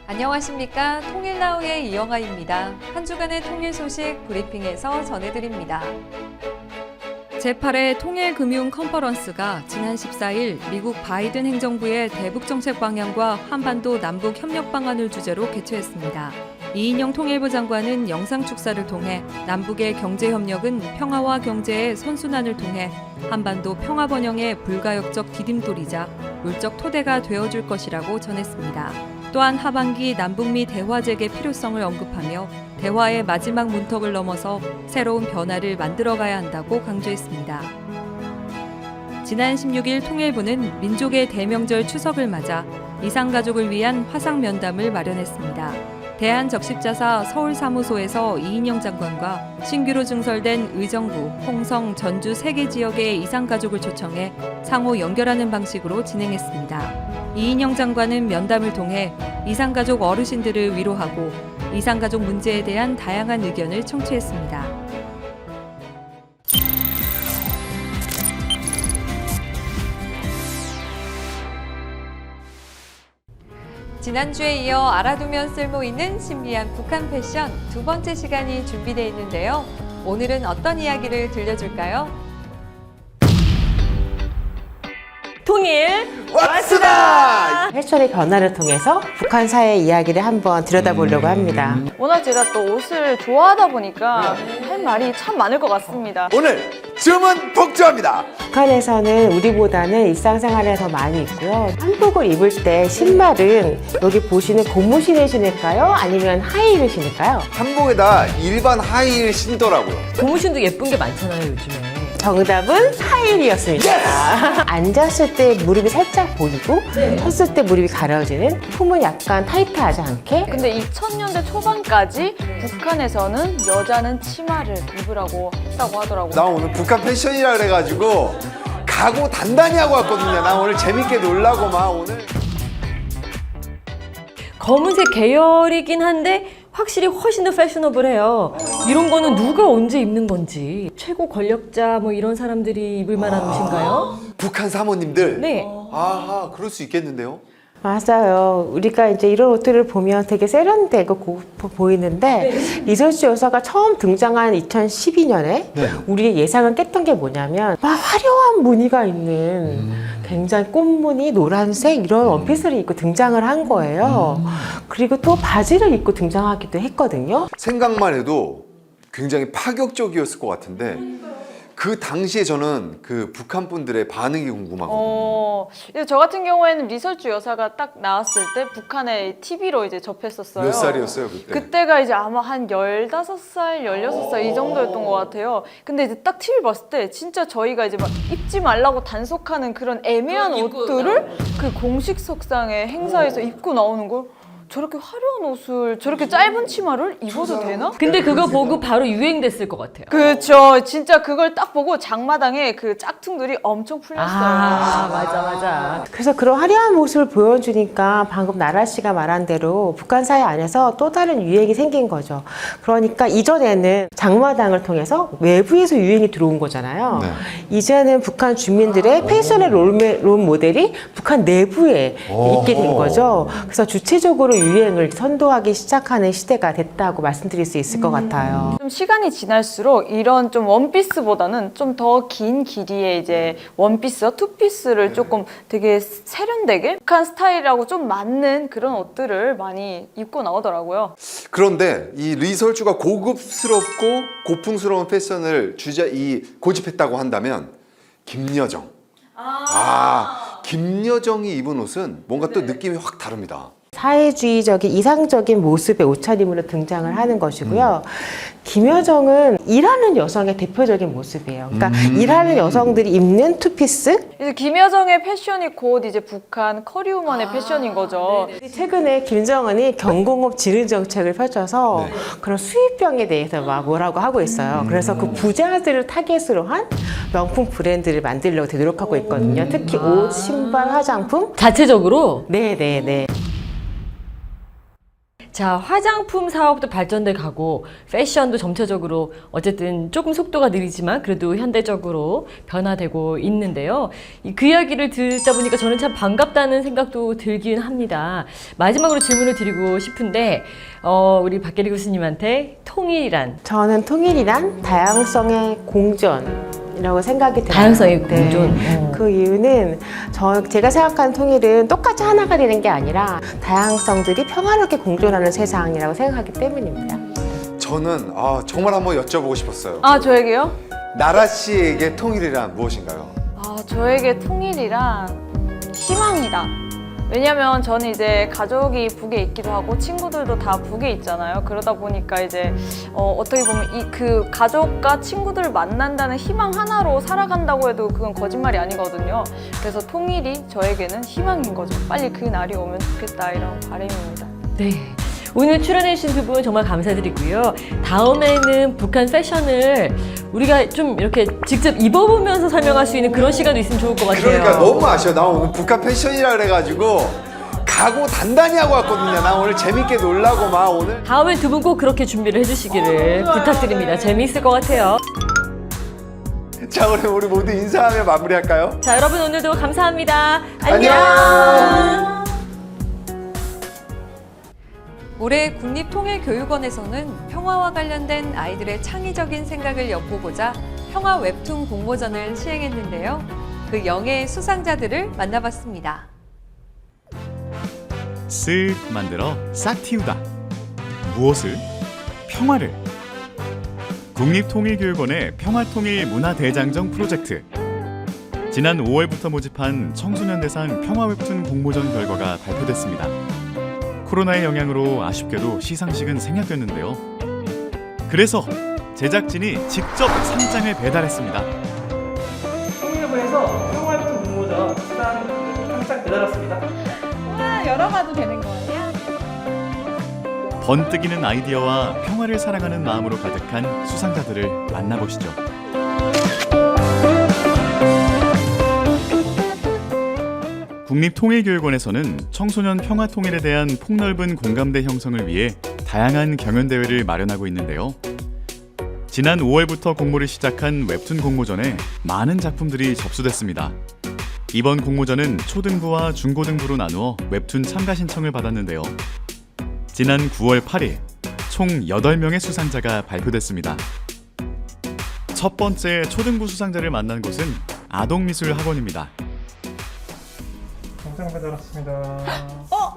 안녕하십니까. 통일나우의 이영아입니다. 한 주간의 통일 소식 브리핑에서 전해드립니다. 제8회 통일금융 컨퍼런스가 지난 14일 미국 바이든 행정부의 대북정책 방향과 한반도 남북 협력 방안을 주제로 개최했습니다. 이인영 통일부 장관은 영상 축사를 통해 남북의 경제 협력은 평화와 경제의 선순환을 통해 한반도 평화 번영의 불가역적 디딤돌이자 물적 토대가 되어줄 것이라고 전했습니다. 또한 하반기 남북미 대화 재개 필요성을 언급하며 대화의 마지막 문턱을 넘어서 새로운 변화를 만들어가야 한다고 강조했습니다. 지난 16일 통일부는 민족의 대명절 추석을 맞아 이산가족을 위한 화상 면담을 마련했습니다. 대한적십자사 서울사무소에서 이인영 장관과 신규로 증설된 의정부, 홍성, 전주 3개 지역의 이산가족을 초청해 상호 연결하는 방식으로 진행했습니다. 이인영 장관은 면담을 통해 이산가족 어르신들을 위로하고 이산가족 문제에 대한 다양한 의견을 청취했습니다. 지난주에 이어 알아두면 쓸모있는 신비한 북한 패션 두 번째 시간이 준비되어 있는데요. 오늘은 어떤 이야기를 들려줄까요? 통일 왔으다! 패션의 변화를 통해서 북한사의 이야기를 한번 들여다보려고 합니다. 워낙 제가 또 옷을 좋아하다 보니까 할 말이 참 많을 것 같습니다. 오늘 주문 독주합니다. 북한에서는 우리보다는 일상생활에 더 많이 입고요. 한복을 입을 때 신발은 여기 보시는 고무신을 신을까요? 아니면 하이힐을 신을까요? 한복에다 일반 하이힐 신더라고요. 고무신도 예쁜 게 많잖아요, 요즘에. 정답은 하이힐이었습니다. 앉았을 때 무릎이 살짝 보이고 섰을 때 무릎이 가려지는 품은 약간 타이트하지 않게. 근데 2000년대 초반까지 북한에서는 여자는 치마를 입으라고 했다고 하더라고요. 나 오늘 북한 패션이라 그래가지고 각오 단단히 하고 왔거든요. 나 오늘 재밌게 놀라고 막 오늘. 검은색 계열이긴 한데 확실히 훨씬 더 패셔너블해요. 이런 거는 누가 언제 입는 건지. 최고 권력자 뭐 이런 사람들이 입을 만한 옷인가요? 북한 사모님들. 네. 아하, 그럴 수 있겠는데요. 맞아요. 우리가 이제 이런 옷들을 보면 되게 세련되고 고급해 보이는데 리설주 여사가 처음 등장한 2012년에 우리의 예상을 깼던 게 뭐냐면 막 화려한 무늬가 있는 굉장히 꽃무늬, 노란색 이런 원피스를 입고 등장을 한 거예요. 그리고 또 바지를 입고 등장하기도 했거든요. 생각만 해도 굉장히 파격적이었을 것 같은데 그 당시에 저는 그 북한 분들의 반응이 궁금하거든요. 저 같은 경우에는 리설주 여사가 딱 나왔을 때 북한의 TV로 이제 접했었어요. 몇 살이었어요 그때? 그때가 이제 아마 한 15살, 16살 이 정도였던 것 같아요. 근데 이제 딱 TV 봤을 때 진짜 저희가 이제 막 입지 말라고 단속하는 그런 애매한 옷들을 그 공식 석상의 행사에서 입고 나오는 걸 저렇게 화려한 옷을 저렇게 짧은 치마를 입어도 되나? 근데 그거 보고 바로 유행됐을 것 같아요. 그렇죠. 진짜 그걸 딱 보고 장마당에 그 짝퉁들이 엄청 풀렸어요. 맞아. 그래서 그런 화려한 모습을 보여주니까 방금 나라 씨가 말한 대로 북한 사회 안에서 또 다른 유행이 생긴 거죠. 그러니까 이전에는 장마당을 통해서 외부에서 유행이 들어온 거잖아요. 네. 이제는 북한 주민들의 패션의 롤 모델이 북한 내부에 있게 된 거죠. 그래서 주체적으로 유행을 선도하기 시작하는 시대가 됐다고 말씀드릴 수 있을 것 같아요. 좀 시간이 지날수록 이런 좀 원피스보다는 좀 더 긴 길이의 이제 원피스와 투피스를 조금 되게 세련되게 북한 스타일하고 좀 맞는 그런 옷들을 많이 입고 나오더라고요. 그런데 이 리설주가 고급스럽고 고풍스러운 패션을 고집했다고 한다면 김여정. 김여정이 입은 옷은 뭔가 또 느낌이 확 다릅니다. 사회주의적인 이상적인 모습의 옷차림으로 등장을 하는 것이고요. 김여정은 일하는 여성의 대표적인 모습이에요. 그러니까 일하는 여성들이 입는 투피스. 이제 김여정의 패션이 곧 이제 북한 커리우먼의 패션인 거죠. 최근에 김정은이 경공업 진흥 정책을 펼쳐서 그런 수입병에 대해서 막 뭐라고 하고 있어요. 그래서 그 부자들을 타겟으로 한 명품 브랜드를 만들려고 되도록하고 있거든요. 특히 옷, 신발, 화장품. 자체적으로 네네네. 자, 화장품 사업도 발전돼 가고 패션도 점차적으로 어쨌든 조금 속도가 느리지만 그래도 현대적으로 변화되고 있는데요. 그 이야기를 듣다 보니까 저는 참 반갑다는 생각도 들긴 합니다. 마지막으로 질문을 드리고 싶은데 우리 박계리 교수님한테 통일이란? 저는 통일이란 다양성의 공존이라고 생각이 들어요. 다양성의 네. 공존. 그 이유는 제가 생각하는 통일은 똑같이 하나가 되는 게 아니라 다양성들이 평화롭게 공존하는 세상이라고 생각하기 때문입니다. 저는 정말 한번 여쭤보고 싶었어요. 아, 저에게요? 나라 씨에게 통일이란 무엇인가요? 아, 저에게 통일이란 희망이다. 왜냐면 저는 이제 가족이 북에 있기도 하고 친구들도 다 북에 있잖아요. 그러다 보니까 이제 어떻게 보면 그 가족과 친구들을 만난다는 희망 하나로 살아간다고 해도 그건 거짓말이 아니거든요. 그래서 통일이 저에게는 희망인 거죠. 빨리 그 날이 오면 좋겠다 이런 바람입니다. 네. 오늘 출연해주신 두 분 정말 감사드리고요. 다음에는 북한 패션을 우리가 좀 이렇게 직접 입어보면서 설명할 수 있는 그런 시간도 있으면 좋을 것 같아요. 그러니까 너무 아쉬워. 나 오늘 북한 패션이라 그래가지고 각오 단단히 하고 왔거든요. 나 오늘 재밌게 놀라고 막 오늘. 다음에 두 분 꼭 그렇게 준비를 해주시기를 부탁드립니다. 재미있을 것 같아요. 자, 그럼 우리 모두 인사하며 마무리할까요? 자, 여러분 오늘도 감사합니다. 안녕. 올해 국립통일교육원에서는 평화와 관련된 아이들의 창의적인 생각을 엿보고자 평화 웹툰 공모전을 시행했는데요. 그 영예의 수상자들을 만나봤습니다. 쓱 만들어 싹 틔우다. 무엇을? 평화를. 국립통일교육원의 평화통일 문화대장정 프로젝트. 지난 5월부터 모집한 청소년 대상 평화 웹툰 공모전 결과가 발표됐습니다. 코로나의 영향으로 아쉽게도 시상식은 생략됐는데요. 그래서 제작진이 직접 상장을 배달했습니다. 통일부에서 평화웹툰 공모전 상장 배달왔습니다. 와, 열어봐도 되는 거예요? 번뜩이는 아이디어와 평화를 사랑하는 마음으로 가득한 수상자들을 만나보시죠. 국립통일교육원에서는 청소년 평화통일에 대한 폭넓은 공감대 형성을 위해 다양한 경연대회를 마련하고 있는데요. 지난 5월부터 공모를 시작한 웹툰 공모전에 많은 작품들이 접수됐습니다. 이번 공모전은 초등부와 중고등부로 나누어 웹툰 참가 신청을 받았는데요. 지난 9월 8일 총 8명의 수상자가 발표됐습니다. 첫 번째 초등부 수상자를 만난 곳은 아동미술학원입니다. 상장 배달왔습니다. 와!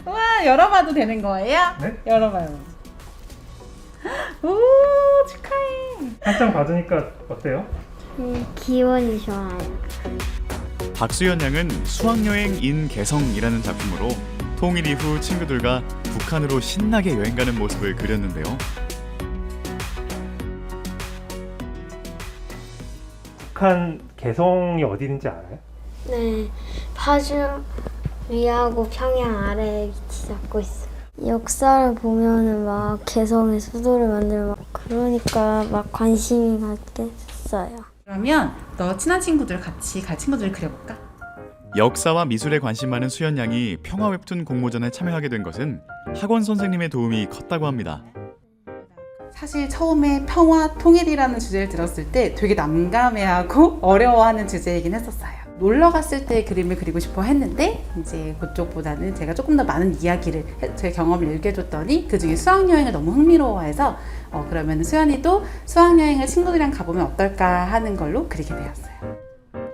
와, 열어봐도 되는 거예요? 네? 열어봐요. 오, 축하해. 상장 받으니까 어때요? 기분이 좋아요. 박수현 양은 수학여행 인 개성이라는 작품으로 통일 이후 친구들과 북한으로 신나게 여행 가는 모습을 그렸는데요. 북한 개성이 어디 있는지 알아요? 네, 파주 위하고 평양 아래에 위치 잡고 있어요. 역사를 보면은 막 개성의 수도를 만들고 막 그러니까 막 관심이 갖게 됐어요. 그러면 너 친한 친구들 같이 갈 친구들 그려볼까? 역사와 미술에 관심 많은 수현 양이 평화 웹툰 공모전에 참여하게 된 것은 학원 선생님의 도움이 컸다고 합니다. 사실 처음에 평화 통일이라는 주제를 들었을 때 되게 난감해하고 어려워하는 주제이긴 했었어요. 놀러 갔을 때 그림을 그리고 싶어 했는데 이제 그쪽보다는 제가 조금 더 많은 이야기를 제 경험을 읽어줬더니 그중에 수학여행을 너무 흥미로워해서 그러면 수연이도 수학여행을 친구들이랑 가보면 어떨까 하는 걸로 그리게 되었어요.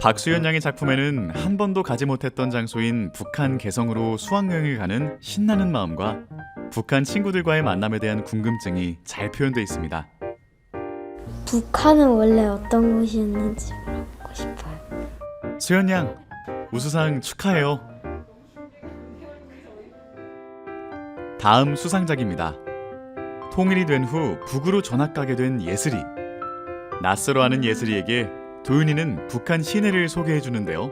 박수현 양의 작품에는 한 번도 가지 못했던 장소인 북한 개성으로 수학여행을 가는 신나는 마음과 북한 친구들과의 만남에 대한 궁금증이 잘 표현되어 있습니다. 북한은 원래 어떤 곳이었는지 물어보고 싶어요. 수현 양, 우수상 축하해요. 다음 수상작입니다. 통일이 된 후 북으로 전학 가게 된 예슬이. 낯설어하는 예슬이에게 도윤이는 북한 시내를 소개해 주는데요.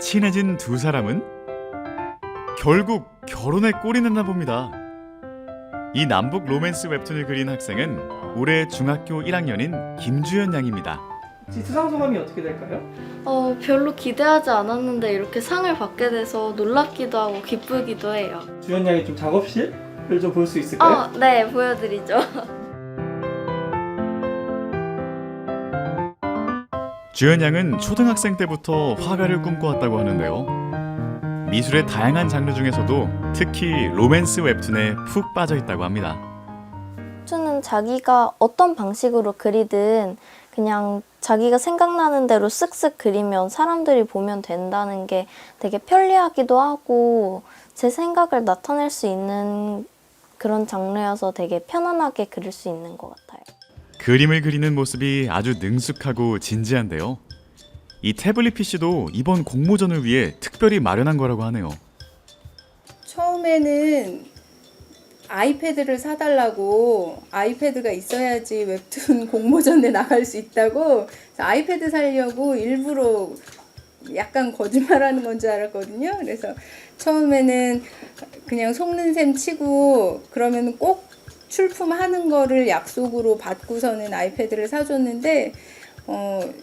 친해진 두 사람은 결국 결혼에 꼴이 났나 봅니다. 이 남북 로맨스 웹툰을 그린 학생은 올해 중학교 1학년인 김주연 양입니다. 혹시 수상 소감이 어떻게 될까요? 별로 기대하지 않았는데 이렇게 상을 받게 돼서 놀랍기도 하고 기쁘기도 해요. 주연 양의 좀 작업실을 좀 볼 수 있을까요? 네, 보여드리죠. 주연 양은 초등학생 때부터 화가를 꿈꿔왔다고 하는데요. 미술의 다양한 장르 중에서도 특히 로맨스 웹툰에 푹 빠져 있다고 합니다. 웹툰은 자기가 어떤 방식으로 그리든 그냥 자기가 생각나는 대로 쓱쓱 그리면 사람들이 보면 된다는 게 되게 편리하기도 하고 제 생각을 나타낼 수 있는 그런 장르여서 되게 편안하게 그릴 수 있는 것 같아요. 그림을 그리는 모습이 아주 능숙하고 진지한데요. 이 태블릿 PC도 이번 공모전을 위해 특별히 마련한 거라고 하네요. 처음에는 아이패드를 사달라고 아이패드가 있어야지 웹툰 공모전에 나갈 수 있다고 아이패드 사려고 일부러 약간 거짓말하는 건 줄 알았거든요. 그래서 처음에는 그냥 속는 셈 치고 그러면 꼭 출품하는 거를 약속으로 받고서는 아이패드를 사줬는데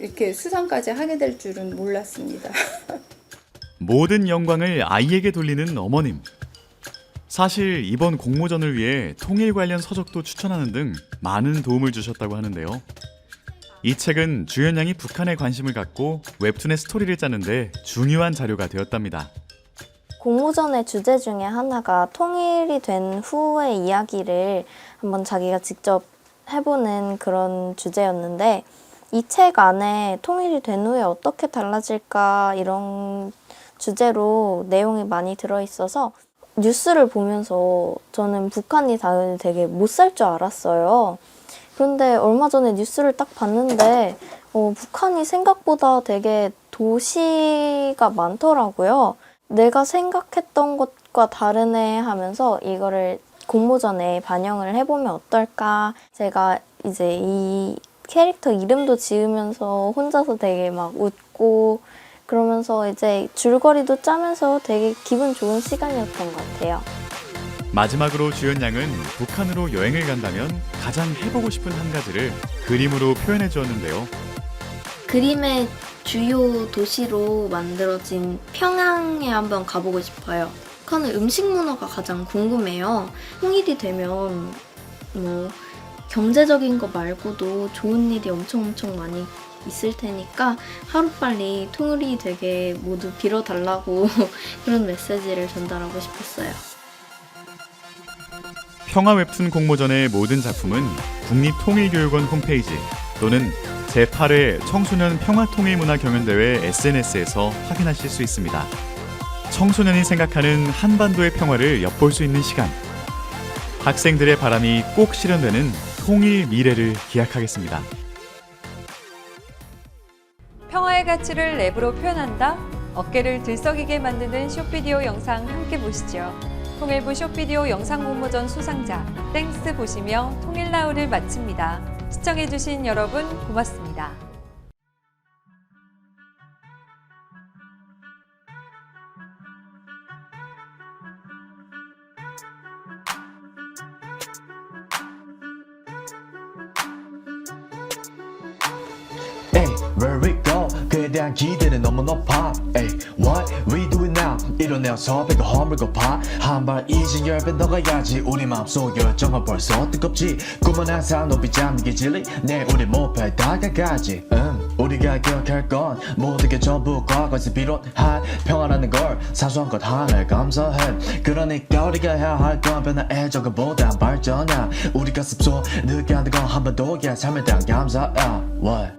이렇게 수상까지 하게 될 줄은 몰랐습니다. 모든 영광을 아이에게 돌리는 어머님. 사실 이번 공모전을 위해 통일 관련 서적도 추천하는 등 많은 도움을 주셨다고 하는데요. 이 책은 주연 양이 북한에 관심을 갖고 웹툰의 스토리를 짜는데 중요한 자료가 되었답니다. 공모전의 주제 중에 하나가 통일이 된 후의 이야기를 한번 자기가 직접 해보는 그런 주제였는데 이 책 안에 통일이 된 후에 어떻게 달라질까 이런 주제로 내용이 많이 들어있어서 뉴스를 보면서 저는 북한이 당연히 되게 못 살 줄 알았어요. 그런데 얼마 전에 뉴스를 딱 봤는데 북한이 생각보다 되게 도시가 많더라고요. 내가 생각했던 것과 다르네 하면서 이거를 공모전에 반영을 해보면 어떨까. 제가 이제 이 캐릭터 이름도 지으면서 혼자서 되게 막 웃고 그러면서 이제 줄거리도 짜면서 되게 기분 좋은 시간이었던 것 같아요. 마지막으로 주연 양은 북한으로 여행을 간다면 가장 해보고 싶은 한 가지를 그림으로 표현해 주었는데요. 그림의 주요 도시로 만들어진 평양에 한번 가보고 싶어요. 북한의 음식 문화가 가장 궁금해요. 통일이 되면 뭐 경제적인 거 말고도 좋은 일이 엄청 많이 있을 테니까 하루빨리 통일이 되게 모두 빌어달라고 그런 메시지를 전달하고 싶었어요. 평화 웹툰 공모전의 모든 작품은 국립통일교육원 홈페이지 또는 제8회 청소년 평화통일문화경연대회 SNS에서 확인하실 수 있습니다. 청소년이 생각하는 한반도의 평화를 엿볼 수 있는 시간. 학생들의 바람이 꼭 실현되는 통일 미래를 기약하겠습니다. 평화의 가치를 랩으로 표현한다? 어깨를 들썩이게 만드는 숏비디오 영상 함께 보시죠. 통일부 숏비디오 영상 공모전 수상자 땡스 보시며 통일나우를 마칩니다. 시청해주신 여러분 고맙습니다. Where we go 그에 대한 기대는 너무 높아 What we doing now 이뤄내어서 배가 허물고 파 한발 이제 10배 더 가야지 우리 마음속 열정은 벌써 뜨겁지 꿈은 항상 높이 잠기게 질리 내 우리 목표에 다가가지 우리가 기억할 건 모든 게 전부 과거에서 비롯한 평화라는 걸 사소한 것 하나에 감사해 그러니까 우리가 해야 할 건 변화의 적응보다 발전이야 우리 가슴 속 느껴하는 건 한번도야 삶에 대한 감사야 What